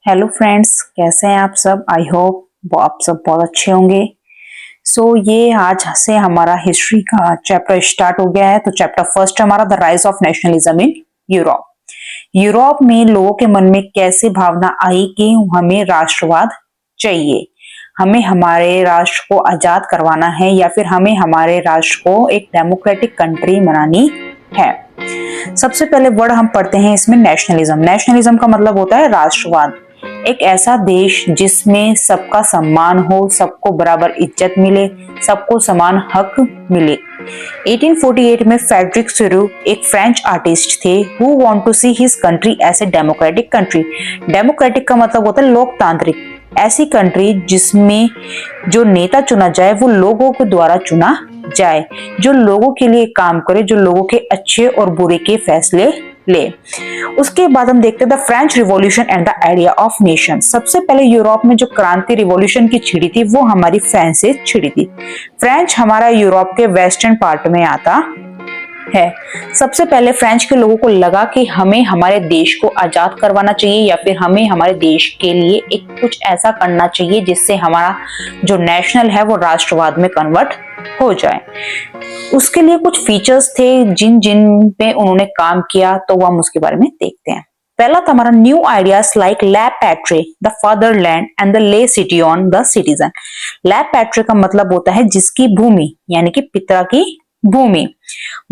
Hello friends, कैसे हैं आप सब। आई होप आप सब बहुत अच्छे होंगे। ये आज से हमारा हिस्ट्री का चैप्टर स्टार्ट हो गया है। तो चैप्टर फर्स्ट हमारा the rise of nationalism in Europe. Europe में लोगों के मन में कैसे भावना आई कि हमें राष्ट्रवाद चाहिए, हमें हमारे राष्ट्र को आजाद करवाना है या फिर हमें हमारे राष्ट्र को एक डेमोक्रेटिक कंट्री बनानी है। सबसे पहले वर्ड हम पढ़ते हैं इसमें नेशनलिज्म। नेशनलिज्म का मतलब होता है राष्ट्रवाद। एक ऐसा देश जिसमें सबका सम्मान हो, सबको बराबर इज्जत मिले, सबको समान हक मिले। 1848 में फ्रेडरिक सुरू एक फ्रेंच आर्टिस्ट थे who want to see his country as a democratic country. Democratic का मतलब होता है लोकतांत्रिक, ऐसी कंट्री जिसमें जो नेता चुना जाए वो लोगों के द्वारा चुना जाए, जो लोगों के लिए काम करे, जो लोगों के अच्छे और बुरे के फैसले ले। उसके बाद हम देखते हैं the French revolution and the idea of nation. सबसे पहले यूरोप में जो क्रांति रिवॉल्यूशन की छिड़ी थी वो हमारी फ्रांस से छिड़ी थी। फ्रेंच हमारा यूरोप के वेस्टर्न पार्ट में आता है। सबसे पहले फ्रेंच के लोगों को लगा कि हमें हमारे देश को आजाद करवाना चाहिए या फिर हमें हमारे देश के लिए एक कुछ ऐसा करना चाहिए जिससे हमारा जो नेशनल है वो राष्ट्रवाद में कन्वर्ट हो जाए। उसके लिए कुछ फीचर्स थे जिन जिन पे उन्होंने काम किया, तो वो हम उसके बारे में देखते हैं। पहला था हमारा न्यू आइडियाज लाइक लैब पैट्रे द फादरलैंड एंड द ले सिटी ऑन द सिटीजन। लैब पैट्रे का मतलब होता है जिसकी भूमि, यानी कि पिता की भूमि।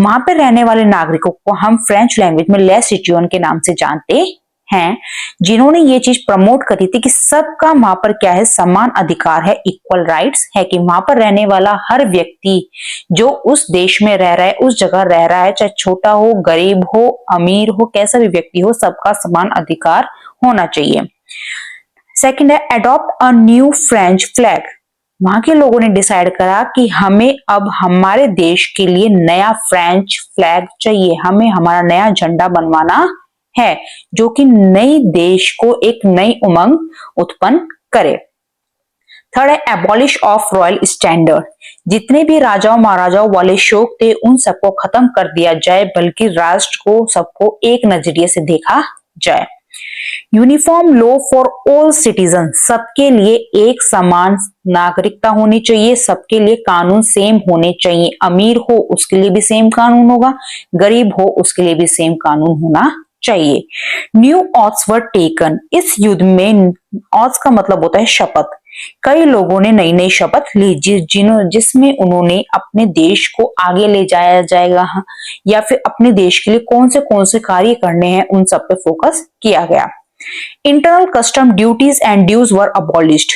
वहां पर रहने वाले नागरिकों को हम फ्रेंच लैंग्वेज में ले सिटियन के नाम से जानते हैं, जिन्होंने ये चीज प्रमोट करी थी कि सबका वहां पर क्या है, समान अधिकार है, इक्वल राइट्स है, कि वहां पर रहने वाला हर व्यक्ति जो उस देश में रह रहा है, उस जगह रह रहा है, चाहे छोटा हो, गरीब हो, अमीर हो, कैसा भी व्यक्ति हो, सबका समान अधिकार होना चाहिए। सेकंड है adopt a new French flag. वहां के लोगों ने डिसाइड करा कि हमें अब हमारे देश के लिए नया फ्रेंच फ्लैग चाहिए, हमें हमारा नया झंडा बनवाना है जो कि नई देश को एक नई उमंग उत्पन्न करे। थर्ड है एबॉलिश ऑफ रॉयल स्टैंडर्ड। जितने भी राजाओं महाराजाओं वाले शौक थे उन सबको खत्म कर दिया जाए, बल्कि राष्ट्र को सबको एक नजरिए से देखा जाए। Uniform law for all citizen, सबके लिए एक समान नागरिकता होनी चाहिए, सबके लिए कानून सेम होने चाहिए। अमीर हो उसके लिए भी सेम कानून होगा, गरीब हो उसके लिए भी सेम कानून होना चाहिए। New oaths were taken. इस युद्ध में ऑथ्स का मतलब होता है शपथ। कई लोगों ने नई नई शपथ ली जिसमें उन्होंने अपने देश को आगे ले जाया जाएगा या फिर अपने देश के लिए कौन से कार्य करने हैं उन सब पे फोकस किया गया। Internal custom duties and dues were abolished.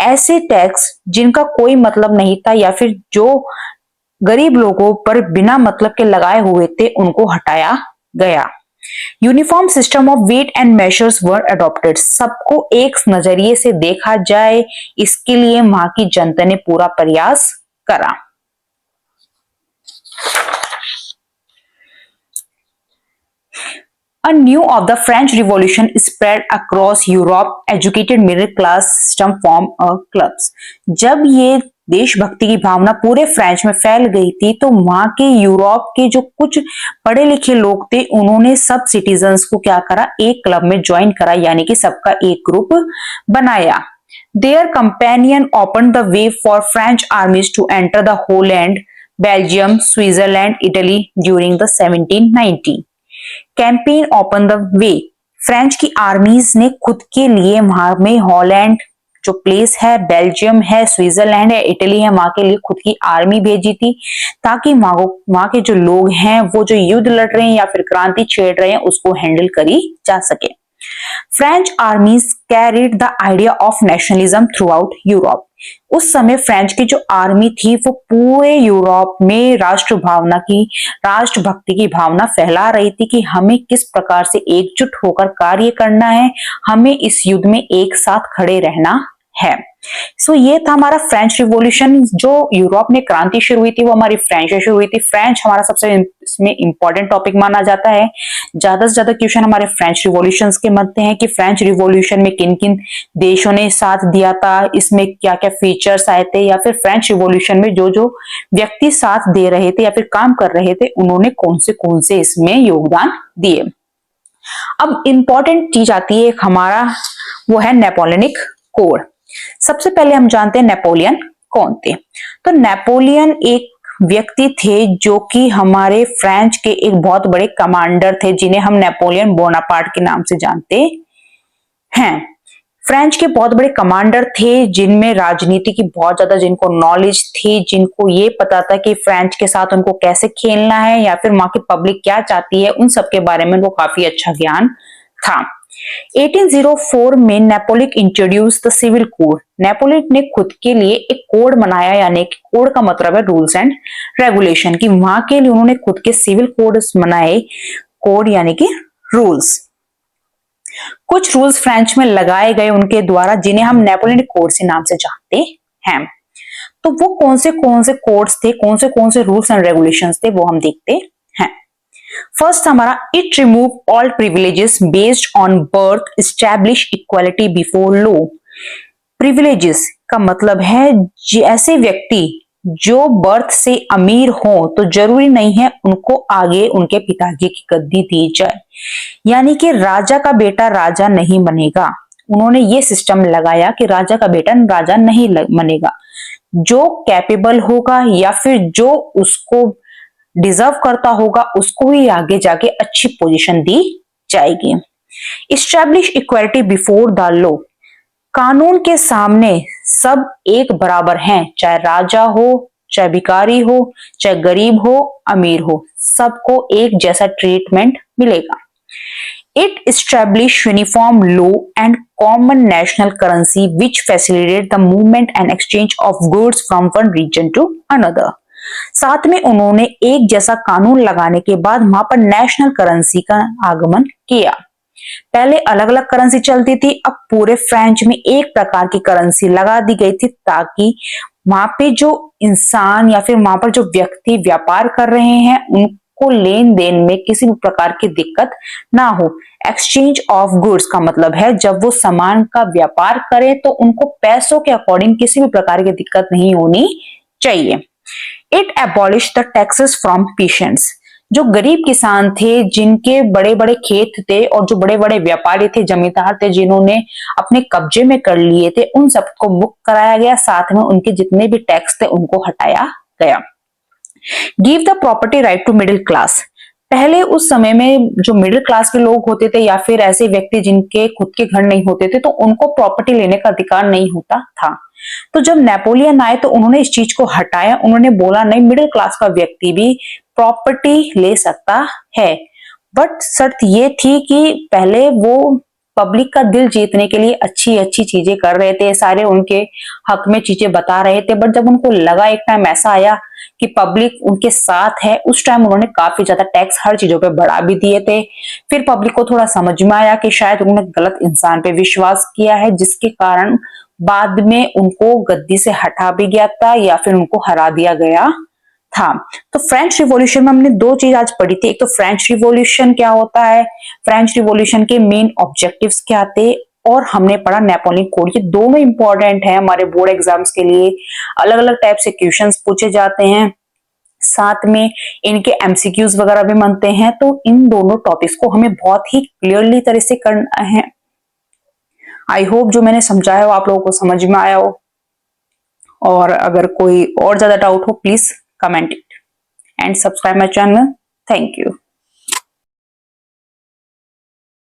ऐसे टैक्स जिनका कोई मतलब नहीं था या फिर जो गरीब लोगों पर बिना मतलब के लगाए हुए थे उनको हटाया गया। Uniform system of weight and measures were adopted. सबको एक नजरिए से देखा जाए, इसके लिए वहां की जनता ने पूरा प्रयास करा। A new of the French Revolution spread across Europe. Educated middle class system form a clubs. जब ये देशभक्ति की भावना पूरे फ्रांस में फैल गई थी तो वहां के यूरोप के जो कुछ पढ़े लिखे लोग थे उन्होंने सब सिटीजन्स को क्या करा, एक क्लब में ज्वाइन करा, यानी कि सबका एक ग्रुप बनाया। Their companion opened the way for French armies to enter the Holland, Belgium, Switzerland, Italy during the 1790 campaign open the way. French की आर्मीज ने खुद के लिए वहां में हॉलैंड जो प्लेस है, बेल्जियम है, स्विट्जरलैंड है, इटली है, वहां के लिए खुद की आर्मी भेजी थी ताकि वहां के जो लोग हैं वो जो युद्ध लड़ रहे हैं या फिर क्रांति छेड़ रहे हैं उसको हैंडल करी जा सके। French आर्मीज carried the idea of nationalism through out Europe. उस समय फ्रेंच की जो आर्मी थी वो पूरे यूरोप में राष्ट्रभक्ति की भावना फैला रही थी कि हमें किस प्रकार से एकजुट होकर कार्य करना है, हमें इस युद्ध में एक साथ खड़े रहना है। ये था हमारा फ्रेंच रिवॉल्यूशन। जो यूरोप में क्रांति शुरू हुई थी वो हमारी फ्रेंच से शुरू हुई थी। फ्रेंच हमारा सबसे इसमें इंपॉर्टेंट टॉपिक माना जाता है। ज्यादा से ज्यादा क्वेश्चन हमारे फ्रेंच रिवॉल्यूशन के बनते हैं कि फ्रेंच रिवॉल्यूशन में किन किन देशों ने साथ दिया था, इसमें क्या क्या फीचर्स आए थे, या फिर फ्रेंच रिवॉल्यूशन में जो जो व्यक्ति साथ दे रहे थे या फिर काम कर रहे थे उन्होंने कौन से इसमें योगदान दिए। अब इंपॉर्टेंट चीज आती है हमारा वो है नेपोलियनिक कोड। सबसे पहले हम जानते हैं नेपोलियन कौन थे। तो नेपोलियन एक व्यक्ति थे जो कि हमारे फ्रेंच के एक बहुत बड़े कमांडर थे, जिन्हें हम नेपोलियन बोनापार्ट के नाम से जानते हैं। फ्रेंच के बहुत बड़े कमांडर थे जिनमें राजनीति की बहुत ज्यादा जिनको नॉलेज थी, जिनको ये पता था कि फ्रेंच के साथ उनको कैसे खेलना है या फिर वहां की पब्लिक क्या चाहती है, उन सब के बारे में उनको काफी अच्छा ज्ञान था। 1804 में Napoleon introduce the civil code. Napoleon ने खुद के लिए एक कोड बनाया, यानी कि कोड का मतलब है रूल्स एंड रेगुलेशन, की वहां के लिए उन्होंने खुद के सिविल कोड बनाए, कोड यानी कि रूल्स। कुछ रूल्स फ्रेंच में लगाए गए उनके द्वारा, जिन्हें हम नेपोलियन कोड से नाम से जानते हैं। तो वो कौन से कोड्स थे, कौन से रूल्स एंड रेगुलेशंस थे, वो हम देखते हैं। फर्स्ट हमारा, it remove all privileges based on birth, establish equality before law. Privileges का मतलब है ऐसे व्यक्ति जो बर्थ से अमीर हो तो जरूरी नहीं है उनको आगे उनके पिताजी की गद्दी दी जाए, यानी कि राजा का बेटा राजा नहीं बनेगा। उन्होंने ये सिस्टम लगाया कि राजा का बेटा राजा नहीं बनेगा, जो कैपेबल होगा या फिर जो उसको डिजर्व करता होगा उसको ही आगे जाके अच्छी पोजीशन दी जाएगी। Establish equality before the law, कानून के सामने सब एक बराबर हैं, चाहे राजा हो, चाहे भिखारी हो, चाहे गरीब हो, अमीर हो, सबको एक जैसा ट्रीटमेंट मिलेगा। It established uniform law and common national currency which facilitated the movement and exchange of goods from one region to another. साथ में उन्होंने एक जैसा कानून लगाने के बाद वहां पर नेशनल करेंसी का आगमन किया। पहले अलग अलग करेंसी चलती थी, अब पूरे फ्रेंच में एक प्रकार की करेंसी लगा दी गई थी, ताकि वहां पे जो इंसान या फिर वहां पर जो व्यक्ति व्यापार कर रहे हैं उनको लेन देन में किसी भी प्रकार की दिक्कत ना हो। एक्सचेंज ऑफ गुड्स का मतलब है जब वो सामान का व्यापार करें तो उनको पैसों के अकॉर्डिंग किसी भी प्रकार की दिक्कत नहीं होनी चाहिए। It abolish the taxes from peasants, जो गरीब किसान थे जिनके बड़े बड़े खेत थे और जो बड़े बड़े व्यापारी थे, जमींदार थे, जिन्होंने अपने कब्जे में कर लिए थे, उन सबको मुक्त कराया गया, साथ में उनके जितने भी टैक्स थे उनको हटाया गया। Give the property right to middle class, पहले उस समय में जो मिडिल क्लास के लोग होते थे या फिर ऐसे व्यक्ति जिनके खुद के घर नहीं होते थे, तो उनको प्रॉपर्टी लेने का अधिकार नहीं होता था। तो जब नेपोलियन आए तो उन्होंने इस चीज को हटाया, उन्होंने बोला नहीं, मिडिल क्लास का व्यक्ति भी प्रॉपर्टी ले सकता है, बट शर्त ये थी कि पहले वो पब्लिक का दिल जीतने के लिए अच्छी अच्छी चीजें कर रहे थे, सारे उनके हक में चीजें बता रहे थे, बट जब उनको लगा एक टाइम ऐसा आया कि पब्लिक उनके साथ है, उस टाइम उन्होंने काफी ज्यादा टैक्स हर चीजों पे बढ़ा भी दिए थे। फिर पब्लिक को थोड़ा समझ में आया कि शायद उन्होंने गलत इंसान पे विश्वास किया है, जिसके कारण बाद में उनको गद्दी से हटा भी गया था या फिर उनको हरा दिया गया था। तो फ्रेंच रिवॉल्यूशन में हमने दो चीज आज पढ़ी थी, एक तो फ्रेंच रिवॉल्यूशन क्या होता है, फ्रेंच रिवॉल्यूशन के मेन ऑब्जेक्टिव्स क्या थे, और हमने पढ़ा नेपोलियन कोड। ये दोनों इंपॉर्टेंट है हमारे बोर्ड एग्जाम्स के लिए, अलग अलग टाइप से क्वेश्चंस पूछे जाते हैं, साथ में इनके एमसीक्यूज वगैरह भी बनते हैं। तो इन दोनों टॉपिक्स को हमें बहुत ही क्लियरली तरह से करना है। आई होप जो मैंने समझाया हो आप लोगों को समझ में आया हो, और अगर कोई और ज्यादा डाउट हो please comment it and subscribe my channel. Thank you.